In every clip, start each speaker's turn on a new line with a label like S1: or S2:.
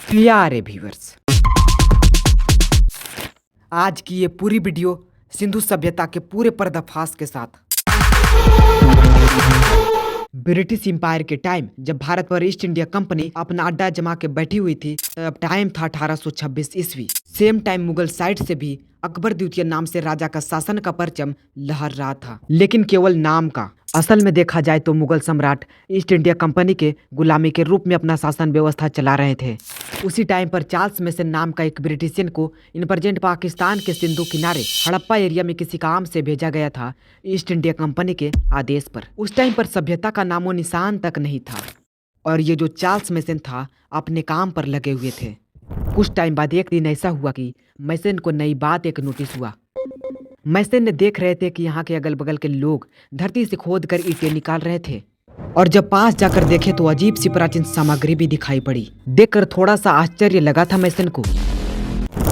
S1: प्यारे व्यूअर्स, आज की ये पूरी वीडियो सिंधु सभ्यता के पूरे पर्दाफाश के साथ। ब्रिटिश एम्पायर के टाइम जब भारत पर ईस्ट इंडिया कंपनी अपना अड्डा जमा के बैठी हुई थी, तब टाइम था 1826 ईस्वी। सेम टाइम मुगल साइड से भी अकबर द्वितीय नाम से राजा का शासन का परचम लहर रहा था, लेकिन केवल नाम का। असल में देखा जाए तो मुगल सम्राट ईस्ट इंडिया कंपनी के गुलामी के रूप में अपना शासन व्यवस्था चला रहे थे। उसी टाइम पर चार्ल्स मेसन नाम का एक ब्रिटिशियन को इन प्रेजेंट पाकिस्तान के सिंधु किनारे हड़प्पा एरिया में किसी काम से भेजा गया था ईस्ट इंडिया कंपनी के आदेश पर। उस टाइम पर सभ्यता का नामो निशान तक नहीं था और ये जो चार्ल्स मेसन था अपने काम पर लगे हुए थे। कुछ टाइम बाद एक दिन ऐसा हुआ कि मेसन को नई बात एक नोटिस हुआ। मेसन ने देख रहे थे कि यहाँ के अगल बगल के लोग धरती से खोद कर ईंटें निकाल रहे थे, और जब पास जाकर देखे तो अजीब सी प्राचीन सामग्री भी दिखाई पड़ी। देखकर थोड़ा सा आश्चर्य लगा था मेसन को।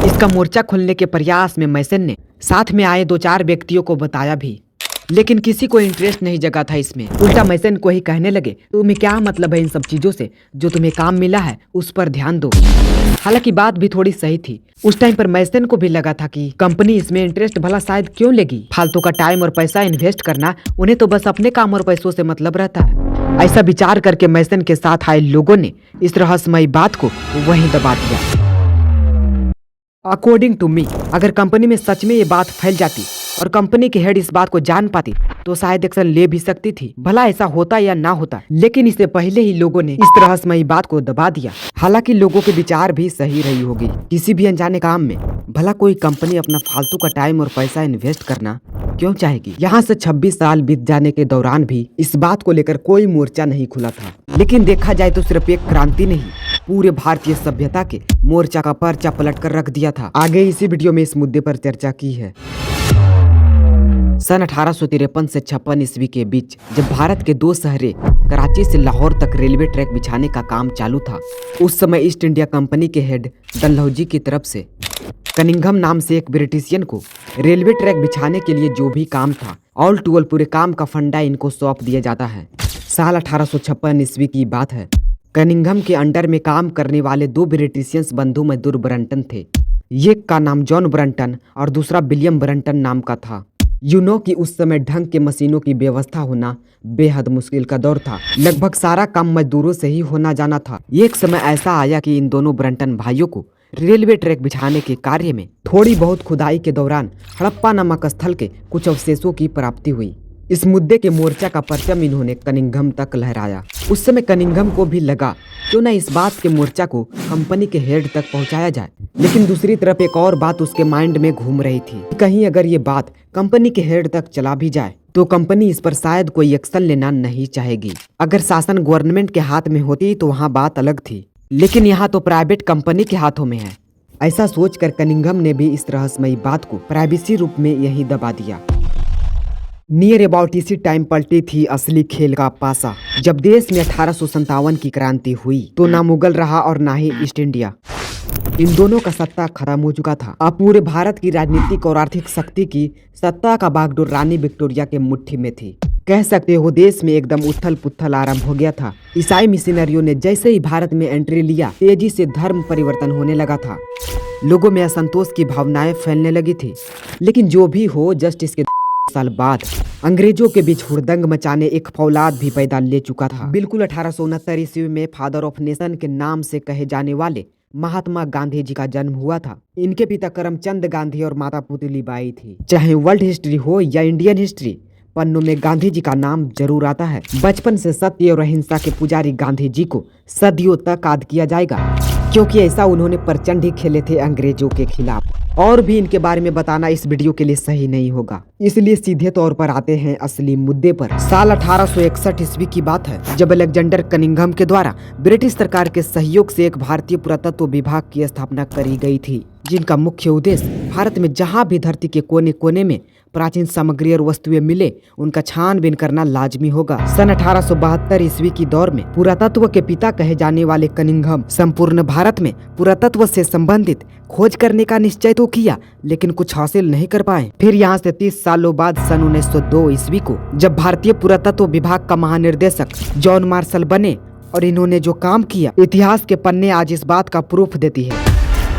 S1: इसका मोर्चा खोलने के प्रयास में मेसन ने साथ में आए 2-4 व्यक्तियों को बताया भी, लेकिन किसी को इंटरेस्ट नहीं जगा था इसमें। उल्टा मेसन को ही कहने लगे, तुम्हें क्या मतलब है इन सब चीजों से? जो तुम्हें काम मिला है उस पर ध्यान दो। हालांकि बात भी थोड़ी सही थी। उस टाइम पर मेसन को भी लगा था कि कंपनी इसमें इंटरेस्ट भला शायद क्यों लेगी। फालतू का टाइम और पैसा इन्वेस्ट करना, उन्हें तो बस अपने काम और पैसों से मतलब रहता है। ऐसा विचार करके मेसन के साथ आए लोगों ने इस रहस्यमयी बात को वहीं दबा दिया। अकॉर्डिंग टू मी, अगर कंपनी में सच में ये बात फैल जाती और कंपनी के हेड इस बात को जान पाती तो शायद एक्शन ले भी सकती थी, भला ऐसा होता या ना होता। लेकिन इससे पहले ही लोगों ने इस रहस्यमयी बात को दबा दिया। हालांकि लोगों के विचार भी सही रही होगी। किसी भी अनजाने काम में भला कोई कंपनी अपना फालतू का टाइम और पैसा इन्वेस्ट करना क्यों चाहेगी? यहाँ से 26 साल बीत जाने के दौरान भी इस बात को लेकर कोई मोर्चा नहीं खुला था। लेकिन देखा जाए तो सिर्फ एक क्रांति नहीं, पूरे भारतीय सभ्यता के मोर्चा का पर्चा पलट कर रख दिया था। आगे इसी वीडियो में इस मुद्दे पर चर्चा की है। सन 1853 से 56 ईस्वी के बीच जब भारत के 2 शहरों कराची से लाहौर तक रेलवे ट्रैक बिछाने का काम चालू था, उस समय ईस्ट इंडिया कंपनी के हेड डलहौजी की तरफ से कनिंघम नाम से एक ब्रिटिशियन को रेलवे ट्रैक बिछाने के लिए जो भी काम था, ऑल टू ऑल पूरे काम का फंडा इनको सौंप दिया जाता है। साल 1856 ईस्वी की बात है। कनिंघम के अंडर में काम करने वाले 2 ब्रिटिशियंस बंधु मजदूर ब्रंटन थे। एक का नाम जॉन ब्रंटन और दूसरा विलियम ब्रंटन नाम का था। कि उस समय ढंग के मशीनों की व्यवस्था होना बेहद मुश्किल का दौर था। लगभग सारा काम मजदूरों से ही होना जाना था। एक समय ऐसा आया कि इन दोनों ब्रंटन भाइयों को रेलवे ट्रैक बिछाने के कार्य में थोड़ी बहुत खुदाई के दौरान हड़प्पा नामक स्थल के कुछ अवशेषों की प्राप्ति हुई। इस मुद्दे के मोर्चा का परचम इन्होंने कनिंघम तक लहराया। उस समय कनिंघम को भी लगा क्यों न इस बात के मोर्चा को कंपनी के हेड तक पहुंचाया जाए। लेकिन दूसरी तरफ एक और बात उसके माइंड में घूम रही थी, कहीं अगर ये बात कंपनी के हेड तक चला भी जाए तो कंपनी इस पर शायद कोई एक्शन लेना नहीं चाहेगी। अगर शासन गवर्नमेंट के हाथ में होती तो वहाँ बात अलग थी, लेकिन यहाँ तो प्राइवेट कंपनी के हाथों में है। ऐसा सोचकर कनिंघम ने भी इस रहस्यमयी बात को प्राइवेसी रूप में यहीं दबा दिया। नियर अबाउट इसी टाइम पलटी थी असली खेल का पासा। जब देश में 1857 की क्रांति हुई तो ना मुगल रहा और ना ही ईस्ट इंडिया। इन दोनों का सत्ता खत्म हो चुका था। अब पूरे भारत की राजनीतिक और आर्थिक शक्ति की सत्ता का बागडोर रानी विक्टोरिया के मुट्ठी में थी। कह सकते हो देश में एकदम उथल पुथल आरंभ हो गया था। ईसाई मिशनरियों ने जैसे ही भारत में एंट्री लिया, तेजी से धर्म परिवर्तन होने लगा था। लोगों में असंतोष की भावनाएं फैलने लगी थी। लेकिन जो भी हो, जस्ट इसके साल बाद अंग्रेजों के बीच हुड़दंग मचाने एक फौलाद भी पैदा ले चुका था। बिल्कुल 1869 ईस्वी में फादर ऑफ नेशन के नाम से कहे जाने वाले महात्मा गांधी जी का जन्म हुआ था। इनके पिता करमचंद गांधी और माता पुतलीबाई थी। चाहे वर्ल्ड हिस्ट्री हो या इंडियन हिस्ट्री, पन्नों में गांधी जी का नाम जरूर आता है। बचपन से सत्य और अहिंसा के पुजारी गांधी जी को सदियों तक याद किया जाएगा, क्योंकि ऐसा उन्होंने प्रचंड ही खेले थे अंग्रेजों के खिलाफ। और भी इनके बारे में बताना इस वीडियो के लिए सही नहीं होगा, इसलिए सीधे तौर पर आते हैं असली मुद्दे पर। साल 1861 ईस्वी की बात है, जब अलेक्जेंडर कनिंघम के द्वारा ब्रिटिश सरकार के सहयोग से एक भारतीय पुरातत्व विभाग की स्थापना करी गई थी, जिनका मुख्य उद्देश्य भारत में जहां भी धरती के कोने कोने में प्राचीन सामग्री और वस्तुएं मिले उनका छानबीन करना लाजमी होगा। सन 1872 ईस्वी की दौर में पुरातत्व के पिता कहे जाने वाले कनिंघम संपूर्ण भारत में पुरातत्व से संबंधित खोज करने का निश्चय तो किया, लेकिन कुछ हासिल नहीं कर पाए। फिर यहाँ से 30 सालों बाद सन 1902 ईस्वी को जब भारतीय पुरातत्व विभाग का महानिर्देशक जॉन मार्शल बने और इन्होंने जो काम किया, इतिहास के पन्ने आज इस बात का प्रूफ देती है।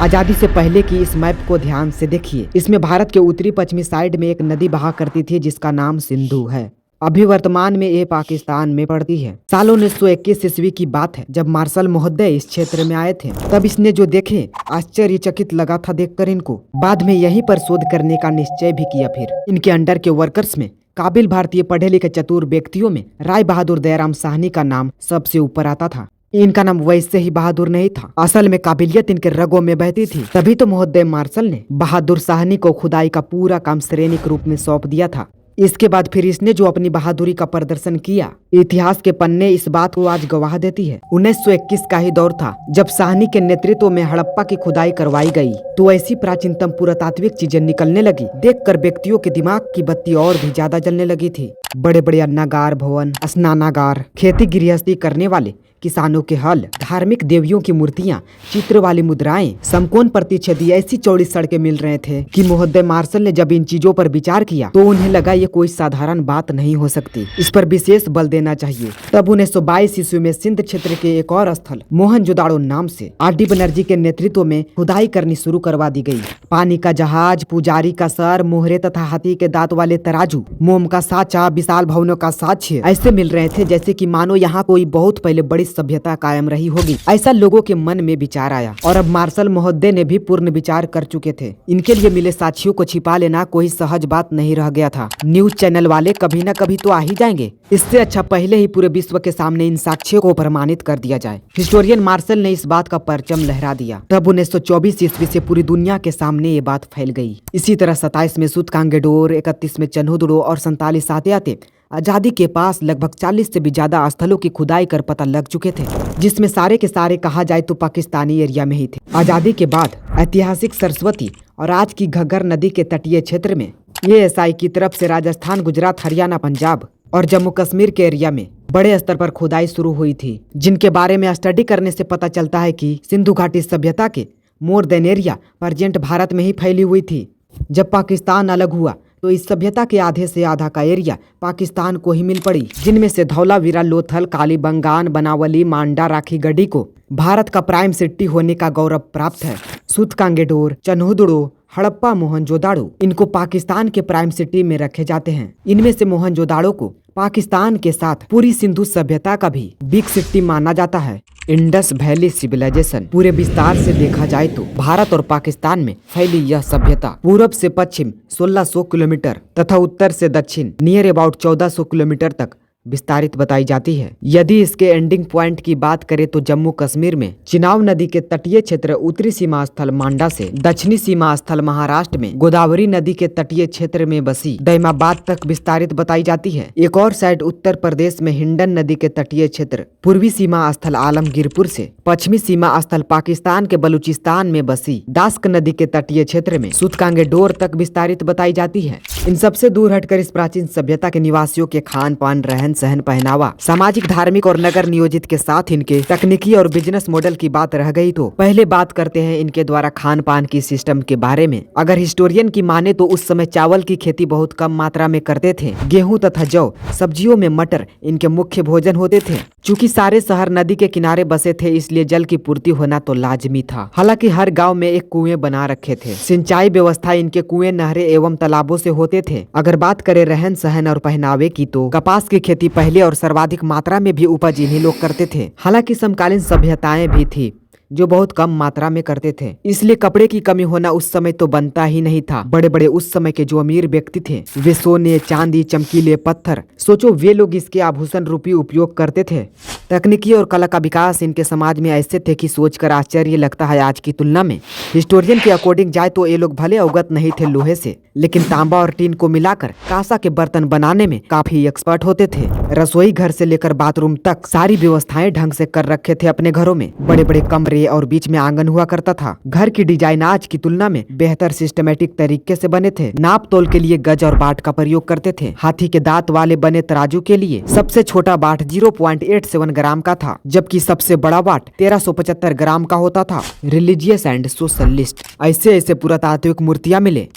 S1: आजादी से पहले की इस मैप को ध्यान से देखिए। इसमें भारत के उत्तरी पश्चिमी साइड में एक नदी बहा करती थी जिसका नाम सिंधु है। अभी वर्तमान में ये पाकिस्तान में पड़ती है। साल 1921 ईस्वी की बात है जब मार्शल महोदय इस क्षेत्र में आए थे। तब इसने जो देखे आश्चर्यचकित लगा था देखकर इनको। बाद में यहीं पर शोध करने का निश्चय भी किया। फिर इनके अंडर के वर्कर्स में काबिल भारतीय पढ़े लिखे चतुर व्यक्तियों में राय बहादुर दयाराम साहनी का नाम सबसे ऊपर आता था। इनका नाम वैसे ही बहादुर नहीं था, असल में काबिलियत इनके रगों में बहती थी। तभी तो महोदय मार्शल ने बहादुर साहनी को खुदाई का पूरा काम सैनिक रूप में सौंप दिया था। इसके बाद फिर इसने जो अपनी बहादुरी का प्रदर्शन किया, इतिहास के पन्ने इस बात को आज गवाह देती है। 1921 का ही दौर था जब साहनी के नेतृत्व में हड़प्पा की खुदाई करवाई गई तो ऐसी प्राचीनतम पुरातात्विक चीजें निकलने लगी। देखकर व्यक्तियों के दिमाग की बत्ती और भी ज्यादा जलने लगी थी। बड़े बड़े अन्नागार भवन, स्नानागार, खेती गृहस्थी करने वाले किसानों के हल, धार्मिक देवियों की मूर्तियां, चित्र वाली मुद्राएं, समकोण प्रतिच्छेदी ऐसी चौड़ी सड़कें मिल रहे थे कि महोदय मार्शल ने जब इन चीजों पर विचार किया तो उन्हें लगा ये कोई साधारण बात नहीं हो सकती, इस पर विशेष बल देना चाहिए। तब 1922 ईस्वी में सिंध क्षेत्र के एक और स्थल मोहनजोदाड़ो नाम से आर.डी. बनर्जी के नेतृत्व में खुदाई करनी शुरू करवा दी गई। पानी का जहाज, पुजारी का सर, मोहरे तथा हाथी के दांत वाले तराजू, मोम का साचा, विशाल भवनों का साक्ष्य ऐसे मिल रहे थे जैसे कि मानो यहाँ कोई बहुत पहले बड़ी सभ्यता कायम रही होगी। ऐसा लोगों के मन में विचार आया और अब मार्शल महोदय ने भी पूर्ण विचार कर चुके थे। इनके लिए मिले साक्ष्यों को छिपा लेना कोई सहज बात नहीं रह गया था। न्यूज चैनल वाले कभी न कभी तो आ ही जाएंगे। इससे अच्छा पहले ही पूरे विश्व के सामने इन साक्ष्यों को प्रमाणित कर दिया जाए। हिस्टोरियन मार्शल ने इस बात का परचम लहरा दिया। तब 1924 ईस्वी से पूरी दुनिया के सामने ये बात फैल गई। इसी तरह 27 में सूतकांगेडोर, 31 में चन्हुदड़ो और 47 आते आते आजादी के पास लगभग 40 से भी ज्यादा स्थलों की खुदाई कर पता लग चुके थे, जिसमें सारे के सारे कहा जाए तो पाकिस्तानी एरिया में ही थे। आजादी के बाद ऐतिहासिक सरस्वती और आज की घग्गर नदी के तटीय क्षेत्र में ASI की तरफ से राजस्थान, गुजरात, हरियाणा, पंजाब और जम्मू कश्मीर के एरिया में बड़े स्तर पर खुदाई शुरू हुई थी, जिनके बारे में स्टडी करने से पता चलता है कि सिंधु घाटी सभ्यता के more than area present Bharat में ही फैली हुई थी। जब पाकिस्तान अलग हुआ तो इस सभ्यता के आधे से आधा का एरिया पाकिस्तान को ही मिल पड़ी, जिनमें से धौलावीरा, लोथल, कालीबंगान, बनावली, मांडा, राखीगढ़ी को भारत का प्राइम सिटी होने का गौरव प्राप्त है। सूतकांगेडोर, चन्हुदड़ो, हड़प्पा, मोहनजोदाड़ो इनको पाकिस्तान के प्राइम सिटी में रखे जाते हैं। इनमें से मोहनजोदाड़ो को पाकिस्तान के साथ पूरी सिंधु सभ्यता का भी बिग सिटी माना जाता है। इंडस वैली सिविलाइजेशन पूरे विस्तार से देखा जाए तो भारत और पाकिस्तान में फैली यह सभ्यता पूरब से पश्चिम 1600 किलोमीटर तथा उत्तर से दक्षिण नियर अबाउट 1400 किलोमीटर तक विस्तारित बताई जाती है। यदि इसके एंडिंग पॉइंट की बात करें तो जम्मू कश्मीर में चिनाब नदी के तटीय क्षेत्र उत्तरी सीमा स्थल मांडा से दक्षिणी सीमा स्थल महाराष्ट्र में गोदावरी नदी के तटीय क्षेत्र में बसी दैमाबाद तक विस्तारित बताई जाती है। एक और साइड उत्तर प्रदेश में हिंडन नदी के तटीय क्षेत्र पूर्वी सीमा स्थल आलमगीरपुर से पश्चिमी सीमा स्थल पाकिस्तान के बलूचिस्तान में बसी दास्क नदी के तटीय क्षेत्र में सूतकांगेडोर तक विस्तारित बताई जाती है। इन सबसे दूर हटकर इस प्राचीन सभ्यता के निवासियों के खान पान, रहन सहन, पहनावा, सामाजिक, धार्मिक और नगर नियोजित के साथ इनके तकनीकी और बिजनेस मॉडल की बात रह गई तो पहले बात करते हैं इनके द्वारा खान पान की सिस्टम के बारे में। अगर हिस्टोरियन की माने तो उस समय चावल की खेती बहुत कम मात्रा में करते थे। गेहूं तथा जौ, सब्जियों में मटर इनके मुख्य भोजन होते थे। चूंकि सारे शहर नदी के किनारे बसे थे इसलिए जल की पूर्ति होना तो लाजमी था। हालांकि हर गाँव में एक कुएं बना रखे थे। सिंचाई व्यवस्था इनके कुएं, नहरें एवं तालाबों से होते थे। अगर बात करें रहन सहन और पहनावे की तो कपास की खेती पहले और सर्वाधिक मात्रा में भी उपज इन्हीं लोग करते थे। हालांकि समकालीन सभ्यताएं भी थी जो बहुत कम मात्रा में करते थे, इसलिए कपड़े की कमी होना उस समय तो बनता ही नहीं था। बड़े बड़े उस समय के जो अमीर व्यक्ति थे वे सोने, चांदी, चमकीले पत्थर, सोचो वे लोग इसके आभूषण रूपी उपयोग करते थे। तकनीकी और कला का विकास इनके समाज में ऐसे थे कि सोचकर आश्चर्य लगता है आज की तुलना में। हिस्टोरियन के अकॉर्डिंग जाए तो ये लोग भले अवगत नहीं थे लोहे से, लेकिन तांबा और टीन को मिलाकर कांसा के बर्तन बनाने में काफी एक्सपर्ट होते थे। रसोई घर से लेकर बाथरूम तक सारी व्यवस्थाएं ढंग से कर रखे थे अपने घरों में। बड़े बड़े कमरे और बीच में आंगन हुआ करता था। घर की डिजाइन आज की तुलना में बेहतर सिस्टमेटिक तरीके से बने थे। नाप तोल के लिए गज और बाट का प्रयोग करते थे। हाथी के दांत वाले बने तराजू के लिए सबसे छोटा बाट 0.87 ग्राम का था, जबकि सबसे बड़ा बाट 1375 ग्राम का होता था। रिलीजियस एंड सोशलिस्ट ऐसे ऐसे पुरातात्विक मूर्तियां मिले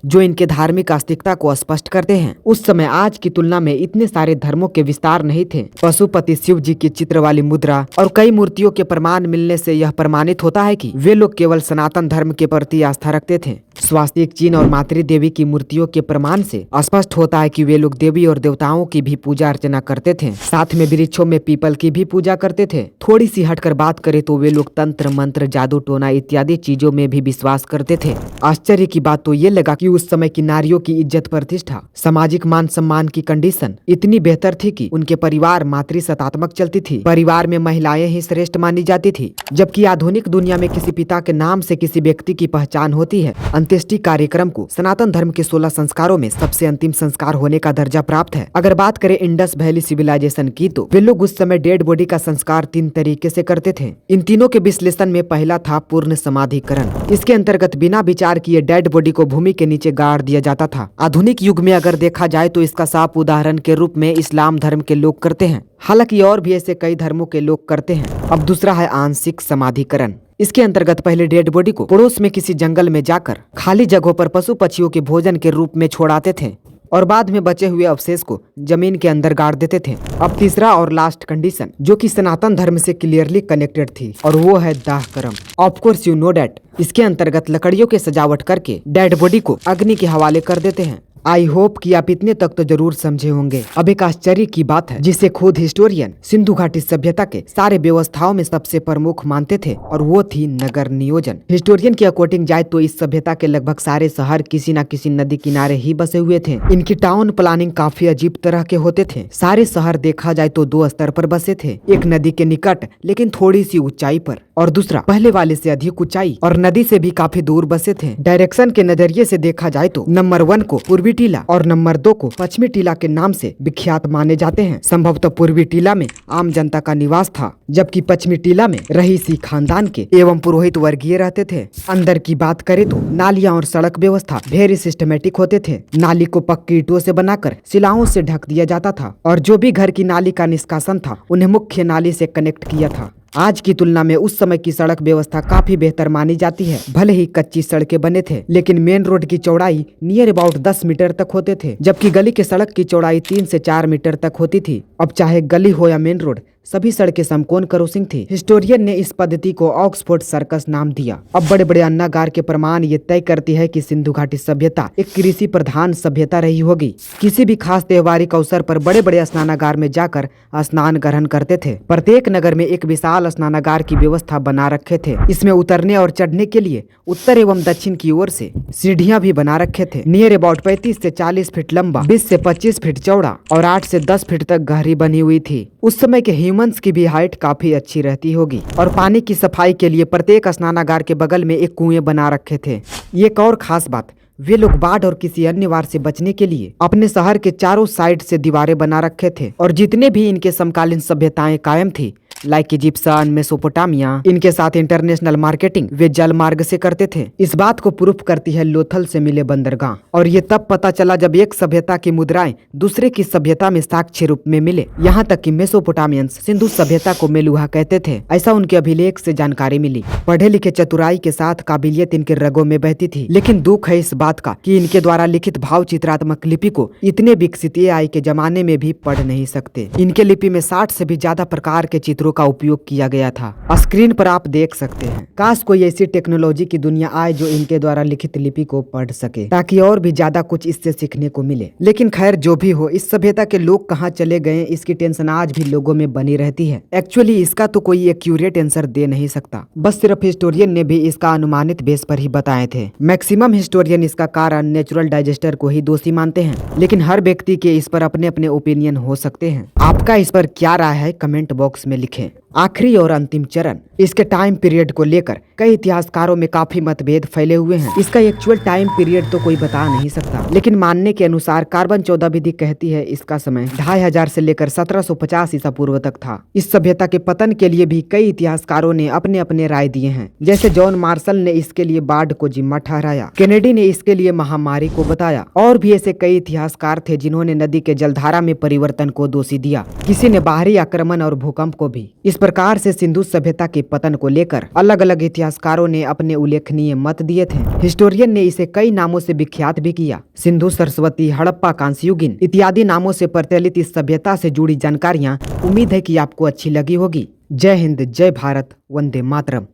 S1: जो इनके धार्मिक आस्तिकता को स्पष्ट करते हैं। उस समय आज की तुलना में इतने सारे धर्मों के विस्तार नहीं थे। पशुपति शिव जी की चित्र वाली मुद्रा और कई मूर्तियों के प्रमाण मिलने से यह प्रमाणित होता है कि वे लोग केवल सनातन धर्म के प्रति आस्था रखते थे। स्वास्तिक चिन्ह और मातृ देवी की मूर्तियों के प्रमाण से स्पष्ट होता है कि वे लोग देवी और देवताओं की भी पूजा अर्चना करते थे। साथ में वृक्षों में पीपल की भी पूजा करते थे। थोड़ी सी हटकर बात करें तो वे लोग तंत्र मंत्र जादू टोना इत्यादि चीजों में भी विश्वास करते थे। आश्चर्य की बात तो ये लगा कि उस समय की नारियों की इज्जत प्रतिष्ठा, सामाजिक मान सम्मान की कंडीशन इतनी बेहतर थी कि उनके परिवार मातृसत्तात्मक चलती थी। परिवार में महिलाएं ही श्रेष्ठ मानी जाती थी, जबकि आधुनिक दुनिया में किसी पिता के नाम से किसी व्यक्ति की पहचान होती है। अंत्येष्टि कार्यक्रम को सनातन धर्म के 16 संस्कारों में सबसे अंतिम संस्कार होने का दर्जा प्राप्त है। अगर बात करें इंडस वैली सिविलाइजेशन की तो वे लोग उस समय डेड बॉडी का संस्कार 3 तरीके से करते थे। इन तीनों के विश्लेषण में पहला था पूर्ण समाधिकरण। इसके अंतर्गत बिना विचार किए डेड बॉडी को भूमि के नीचे गाड़ दिया जाता था। आधुनिक युग में अगर देखा जाए तो इसका साफ उदाहरण के रूप में इस्लाम धर्म के लोग करते हैं। हालांकि और भी ऐसे कई धर्मों के लोग करते हैं। अब दूसरा है आंशिक समाधिकरण। इसके अंतर्गत पहले डेड बॉडी को पड़ोस में किसी जंगल में जाकर खाली जगहों पर पशु पक्षियों के भोजन के रूप में छोड़ाते थे और बाद में बचे हुए अवशेष को जमीन के अंदर गाड़ देते थे। अब तीसरा और लास्ट कंडीशन जो कि सनातन धर्म से क्लियरली कनेक्टेड थी और वो है दाह कर्म। Of course you know that. इसके अंतर्गत लकड़ियों के सजावट करके डेड बॉडी को अग्नि के हवाले कर देते हैं। आई होप कि आप इतने तक तो जरूर समझे होंगे। अब एक आश्चर्य की बात है जिसे खुद हिस्टोरियन सिंधु घाटी सभ्यता के सारे व्यवस्थाओं में सबसे प्रमुख मानते थे और वो थी नगर नियोजन। हिस्टोरियन के अकॉर्डिंग जाए तो इस सभ्यता के लगभग सारे शहर किसी न किसी नदी किनारे ही बसे हुए थे। इनकी टाउन प्लानिंग काफी अजीब तरह के होते थे। सारे शहर देखा जाए तो 2 स्तर पर बसे थे, एक नदी के निकट लेकिन थोड़ी सी ऊंचाई पर और दूसरा पहले वाले से अधिक ऊंचाई और नदी से भी काफी दूर बसे थे। डायरेक्शन के नजरिए से देखा जाए तो नंबर 1 को पूर्वी टीला और नंबर 2 को पश्चिमी टीला के नाम से विख्यात माने जाते हैं। संभवतः पूर्वी टीला में आम जनता का निवास था, जबकि पश्चिमी टीला में रईसी खानदान के एवं पुरोहित वर्गीय रहते थे। अंदर की बात करें तो नालियां और सड़क व्यवस्था वेरी सिस्टमेटिक होते थे। नाली को पक्की ईंटों से बनाकर सिलाओं से ढक दिया जाता था और जो भी घर की नाली का निष्कासन था उन्हें मुख्य नाली से कनेक्ट किया था। आज की तुलना में उस समय की सड़क व्यवस्था काफी बेहतर मानी जाती है। भले ही कच्ची सड़कें बने थे लेकिन मेन रोड की चौड़ाई नियर अबाउट 10 मीटर तक होते थे, जबकि गली के सड़क की चौड़ाई 3 से 4 मीटर तक होती थी। अब चाहे गली हो या मेन रोड, सभी सड़कें समकोण क्रॉसिंग थी। हिस्टोरियन ने इस पद्धति को ऑक्सफोर्ड सर्कस नाम दिया। अब बड़े बड़े अन्नागार के प्रमाण ये तय करती है कि सिंधु घाटी सभ्यता एक कृषि प्रधान सभ्यता रही होगी। किसी भी खास त्योहारिक अवसर पर बड़े बड़े स्नानागार में जाकर स्नान ग्रहण करते थे। प्रत्येक नगर में एक विशाल स्नानागार की व्यवस्था बना रखे थे। इसमें उतरने और चढ़ने के लिए उत्तर एवं दक्षिण की ओर से सीढ़ियां भी बना रखे थे। नियर अबाउट 35 से 40 फीट लंबा, 20 से 25 फीट चौड़ा और 8 से 10 फीट तक गहरी बनी हुई थी। उस समय के ह्यूमंस की भी हाइट काफी अच्छी रहती होगी। और पानी की सफाई के लिए प्रत्येक स्नानागार के बगल में एक कुएं बना रखे थे। ये एक और खास बात, वे लोग बाढ़ और किसी अन्य वार से बचने के लिए अपने शहर के चारों साइड से दीवारें बना रखे थे। और जितने भी इनके समकालीन सभ्यताएं कायम थी लाइक इजिप्शियन, मेसोपोटामिया, इनके साथ इंटरनेशनल मार्केटिंग वे जल मार्ग से करते थे। इस बात को प्रूफ करती है लोथल से मिले बंदरगाह। और ये तब पता चला जब एक सभ्यता की मुद्राएं दूसरे की सभ्यता में साक्ष्य रूप में मिले। यहाँ तक कि मेसोपोटामियंस सिंधु सभ्यता को मेलुहा कहते थे, ऐसा उनके अभिलेख से जानकारी मिली। पढ़े लिखे चतुराई के साथ काबिलियत इनके रगों में बहती थी। लेकिन दुख है इस बात का कि इनके द्वारा लिखित भाव चित्रात्मक लिपि को इतने विकसित AI के जमाने में भी पढ़ नहीं सकते। इनके लिपि में 60 से भी ज्यादा प्रकार के चित्रों का उपयोग किया गया था। स्क्रीन पर आप देख सकते हैं। काश कोई ऐसी टेक्नोलॉजी की दुनिया आए जो इनके द्वारा लिखित लिपि को पढ़ सके, ताकि और भी ज्यादा कुछ इससे सीखने को मिले। लेकिन खैर जो भी हो, इस सभ्यता के लोग कहाँ चले गए इसकी टेंशन आज भी लोगों में बनी रहती है। एक्चुअली इसका तो कोई एक्यूरेट आंसर दे नहीं सकता, बस सिर्फ हिस्टोरियन ने भी इसका अनुमानित बेस पर ही बताए थे। मैक्सिमम हिस्टोरियन इसका कारण नेचुरल डाइजेस्टर को ही दोषी मानते हैं, लेकिन हर व्यक्ति के इस पर अपने अपने ओपिनियन हो सकते हैं। आपका इस पर क्या राय है कमेंट बॉक्स में लिखें। आखिरी और अंतिम चरण, इसके टाइम पीरियड को लेकर कई इतिहासकारों में काफी मतभेद फैले हुए हैं। इसका एक्चुअल टाइम पीरियड तो कोई बता नहीं सकता, लेकिन मानने के अनुसार कार्बन 14 विधि कहती है इसका समय 2500 से लेकर 1750 ईसा पूर्व तक था। इस सभ्यता के पतन के लिए भी कई इतिहासकारों ने अपने अपने राय दिए हैं। जैसे जॉन मार्शल ने इसके लिए बाढ़ को जिम्मा ठहराया, केनेडी ने इसके लिए महामारी को बताया, और भी ऐसे कई इतिहासकार थे जिन्होंने नदी के जलधारा में परिवर्तन को दोषी दिया। किसी ने बाहरी आक्रमण और भूकंप को भी। इस प्रकार से सिंधु सभ्यता के पतन को लेकर अलग अलग इतिहासकारों ने अपने उल्लेखनीय मत दिए थे। हिस्टोरियन ने इसे कई नामों से विख्यात भी किया। सिंधु, सरस्वती, हड़प्पा, कांस्ययुगीन इत्यादि नामों से प्रचलित इस सभ्यता से जुड़ी जानकारियां उम्मीद है कि आपको अच्छी लगी होगी। जय हिंद, जय भारत, वंदे मातरम।